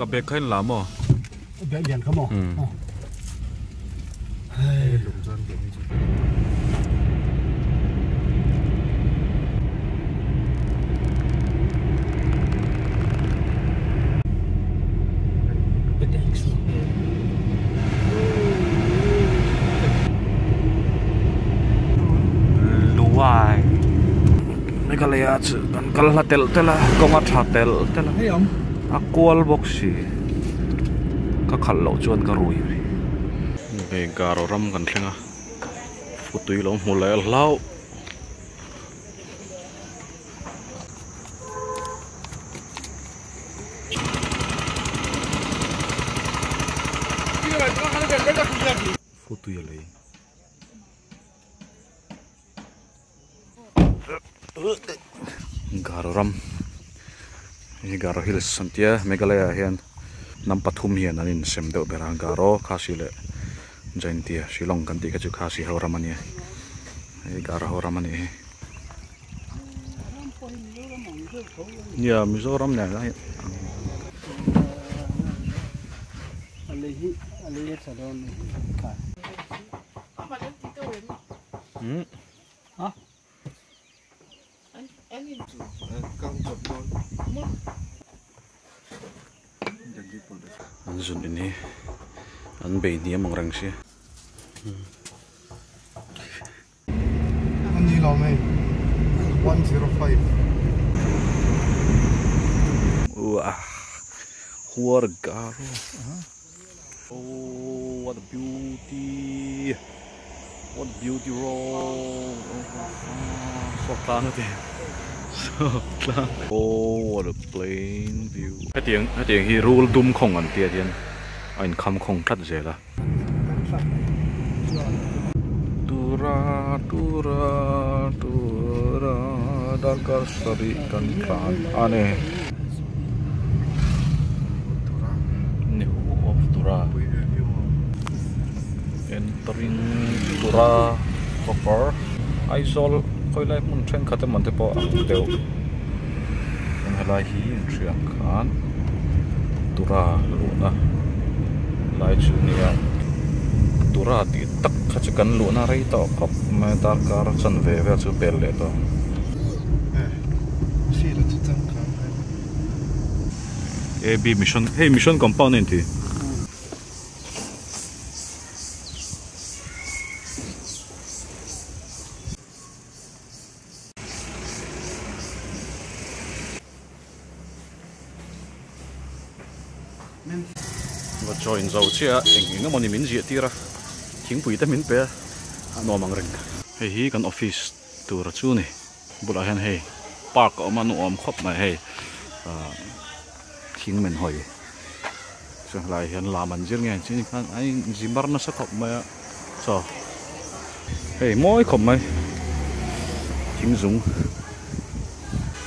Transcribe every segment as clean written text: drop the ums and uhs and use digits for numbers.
Cà bê khai làm mò. Bẹ biển không mò. Lùng dân kiểu như thế. Luai. Mấy cái này chứ, cái là tel là công ăn chặt tel là. Thấy không? Aqual boxi. Các khăn lẩu chuan cả rồi. Cái garo ram gần theng à. Phụ tùy lắm một lẽ lao. Phụ tùy lấy. Garo ram. Ini garo hills santia Meghalaya hian nam pathum hian anin sem deuh berang garo khasi le jaintia Shillong kan ti ka chu khasi ho ramani ei garo ho ramani ya Mizoram ne la Alihi salon ka. Hả? An zun ini an bei ni among rang sia Anh đi lâu mày 105. wah huar garo oh what a beauty roll so tan thế oh what a plain view cái tiếng hi rule dum không ăn tiệt yên anh khăm không thắt dễ là Tura dagar sari dan kan aneh new of Tura entering Tura proper Aizol khoi lai mun theng khate man te po ang teu ang halai hi riang khan Tura luna lai chu nia Tura ti tak kha kan luna rei to khop ma dar kar chan ve ve chu bel le to Xí là chút chân kháng. AB mission hey mission component thi và join dầu chia anh nó moni min gì tira thính bụi ta min pe nó mang rừng hey hi kan office Tura chu ni bula hen hey park ở mà nó khop này hey thính mình hỏi xong lại hiện làm ăn riêng nghe chứ anh zimbar nó sẽ khop mà so hey mỗi khop mày thính dùng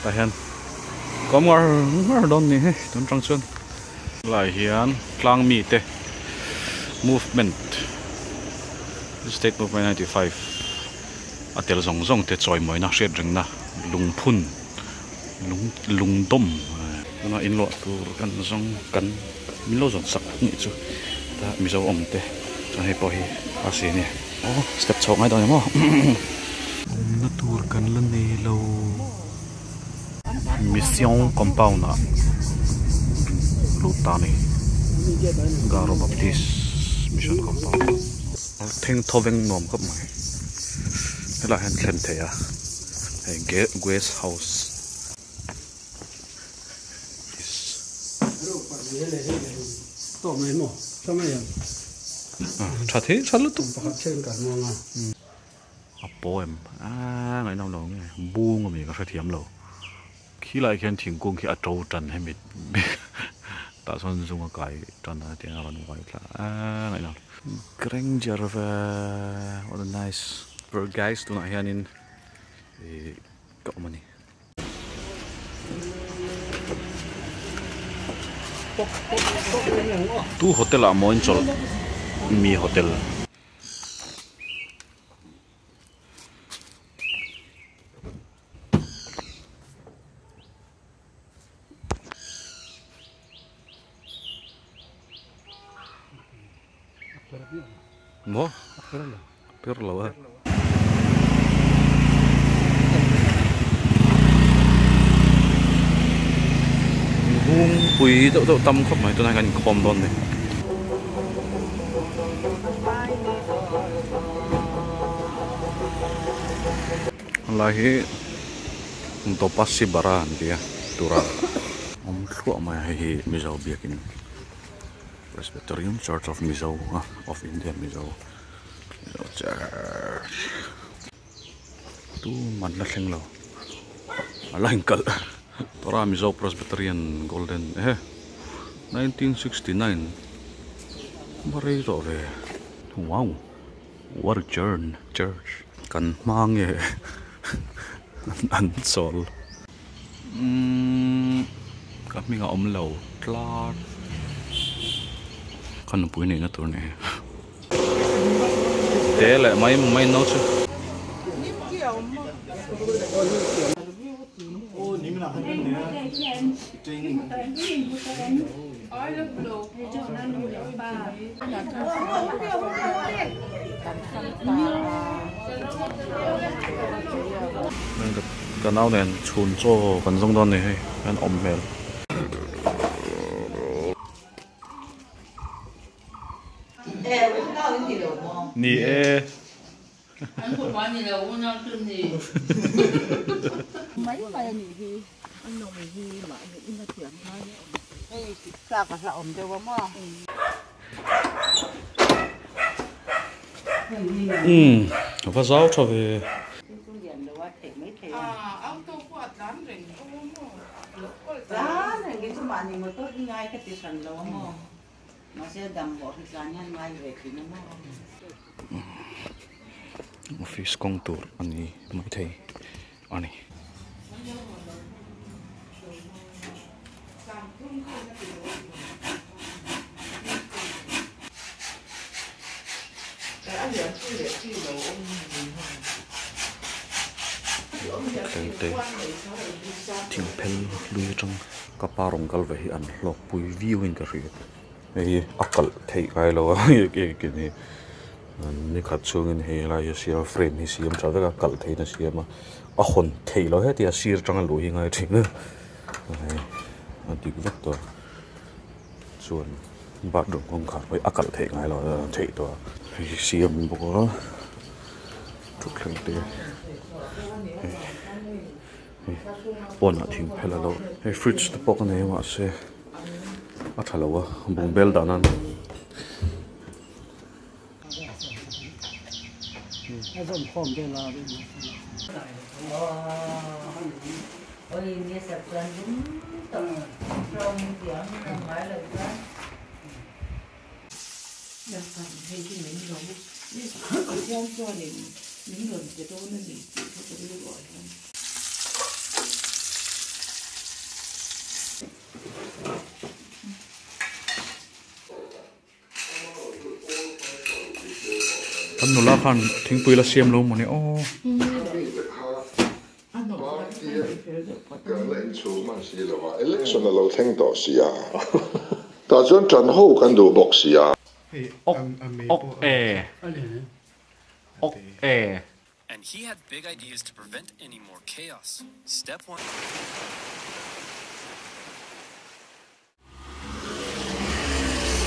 tại hen có ngar don ni hey don trăng xuân lại hiện lang mi te movement state movement 95 atel zong zong te choi moi na shet ring na lung phun lung dom na in lo tu kan zong kan min lo zong sak ni chu ta mi zo om te cha he po hi ase ni oh step chok ngai dong mo na tur kan lan ni lo mission compound na Lutani Garo Baptist Mission Compound Thing Thoveng nom khop mai la han thlen the ya hey guest house To mày mò, sao mày em? cha thế cha lu tu Bắt trên cả mò à? poem ngai nong nong buông mi ka thiam lo khi lại khen thing kung khi a trâu trần hay mệt ta son dùng cái trần là tiếng Anh gọi là này nào Granger what a nice for guys to not here in cậu mà nè tu hotel à món chol mi hotel Mo perlo ha hung pui tao tâm khóc mày tôi đang cần khom đòn này lahi untuk pasti baran dia Tura suka mah hi Mizo biakin Presbyterian Church of Mizo of India Mizo Church tu man la theng lo ala hinkal Tura Mizo Presbyterian Golden 1969 mari to ve wow what a church kan mange an sol kami nga lâu tlat kan pui nei na tur ne te le mai no chu cái nào này chun cho phần trong đó này anh ôm mèo nì anh còn nói gì đâu nó chân gì mấy bài nghỉ gì anh nồng gì mà nghĩ là chuyện thôi đây sao cả là ổn cho bố mà và giáo cho về ông tôi quạt lắm rồi giá này cái số bạn thì mới tốt ngay cái tiền sản đó mà sẽ đầm bỏ thì giá nhanh ngay về thì nó office công tour anh mới thấy anh tê thiên pel lui trong các parong gal về anh lọc bùi view hình cái gì ấy akal thấy cái lo cái nàyนี่ขัดช่วงนี้เราจะเสียเฟรมที่เสียมชาวบ้านกัลที่นั่นเสียมาคนที่เราให้ที่เสียจังหลุยง่ายจริงนะดีกว่าตัวส่วนบาดดงของขาไปกัลที่ง่ายเราที่ตัวเสียมบอกว่าทุกครั้งเดียวปนทิ้งไปแล้วฟริตส์ตัวปกนี้ว่าเสียอัฐแล้วว่าบุ้งเบลดานั้น还是放在那里。ôi nghe sập lên đúng tầm trong tiếng tầm mãi lời ra làm phần hay cái miếng gấu như cái theo cho đến miếng gần cái đôi nó gì chỉ có cái đôi gọi thôi anh nô la khan thing pui la siam lo mane o election lo theng to sia ta chuan tran ho kan du box sia And he had big ideas to prevent any more chaos. Step 1.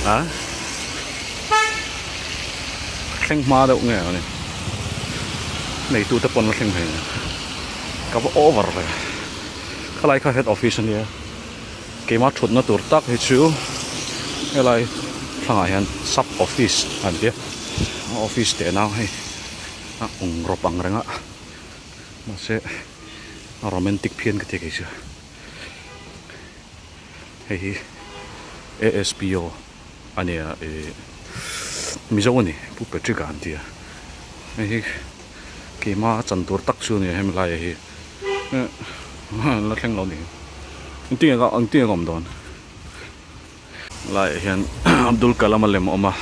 hả khen ma đâu nghe này này tụi tập quân là khen này cả bộ over rồi cái này cái head office này cái mà chuột nó tụt tắc hết chứ cái này thằng này sub office anh biết office để nào hay rộp bằng rằng á mà sẽ romantic phiên cái gì chứ hay ASPO anh ấy Mizo này bút bê trừ gan tiệt, cái mà chân tour tắc xu này hem lại là khen lâu này, anh tiếng gom đòn, lại hiện Abdul Kalam alem oma,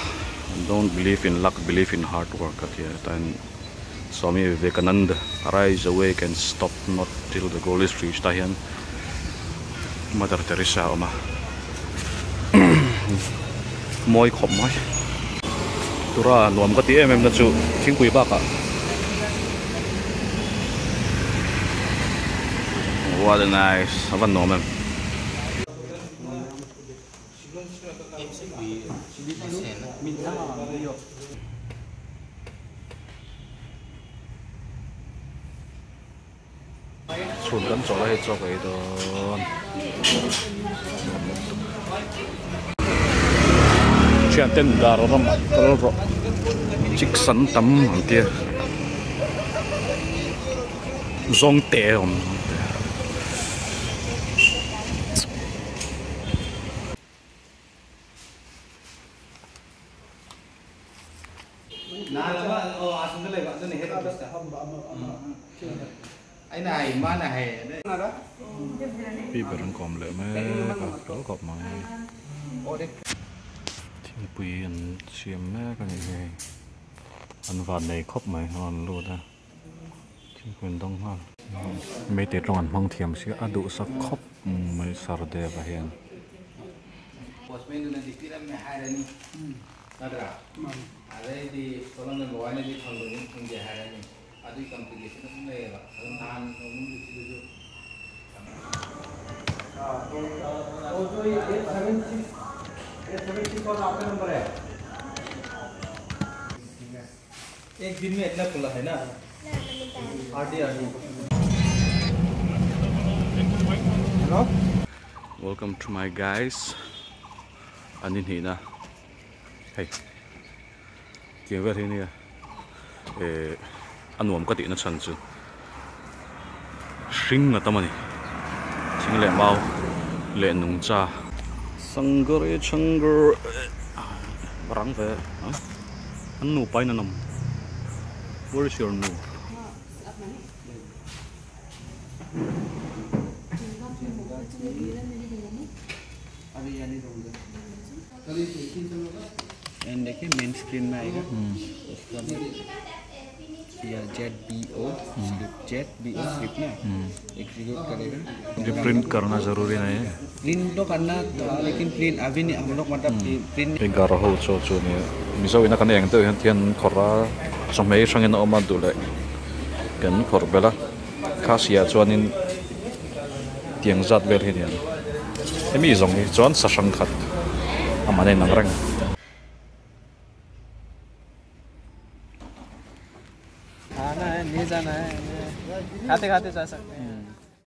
don't believe in luck, believe in hard work cái tiệt, then Swami Vivekananda, arise awake and stop not till the goal is reached, ta hiện Mother Teresa oma, moi khom moi. Tura nuam ka ti em na chu thingpui ba ka what a nice avan nuam em chun kan chaw lai chaw kai don chian ten dar ram kal ro chik san tam ang tia zong te om anh này mà này pi beran kom le me ka kal kop mai thing pui an chiam me ka ni he an van nei khop mai hon lu da thing kun dong ha me te ron mang thiam si adu sa khop mai sar de ba hen posmen na dikira me harani nadra are di kolon na goane di thangdo ni thungge harani adi complication me la nan no mun di jo तो ये 7 कौन आपका नंबर है एक दिन में इतना खुला है ना RD hello welcome to my guys anin hi na hey kia ver hi ni anuam ka ti na chan chu shring na tamani thing le mau le nung cha sangare changar rang ve an nu pai na nam where is your nu and देखिए main screen में आएगा उसका या ZBO ZBO script ना एग्जीक्यूट करेगा ये प्रिंट करना जरूरी नहीं है प्रिंट तो करना था लेकिन प्रिंट अभी नहीं हम लोग मतलब प्रिंटเป็นการเราโชว์นี่มิซาวินักเองตัวเทียนขอราสมัยช่างเงินออกมาดูเลยกันขอเบล่าข้าเสียจวนนี้เตียงจัดเบลที่นี่ไม่มีตรงนี้จวนสังขัดอามาในนังรังखाना है नहीं जाना है खाते खाते जा सकते हैं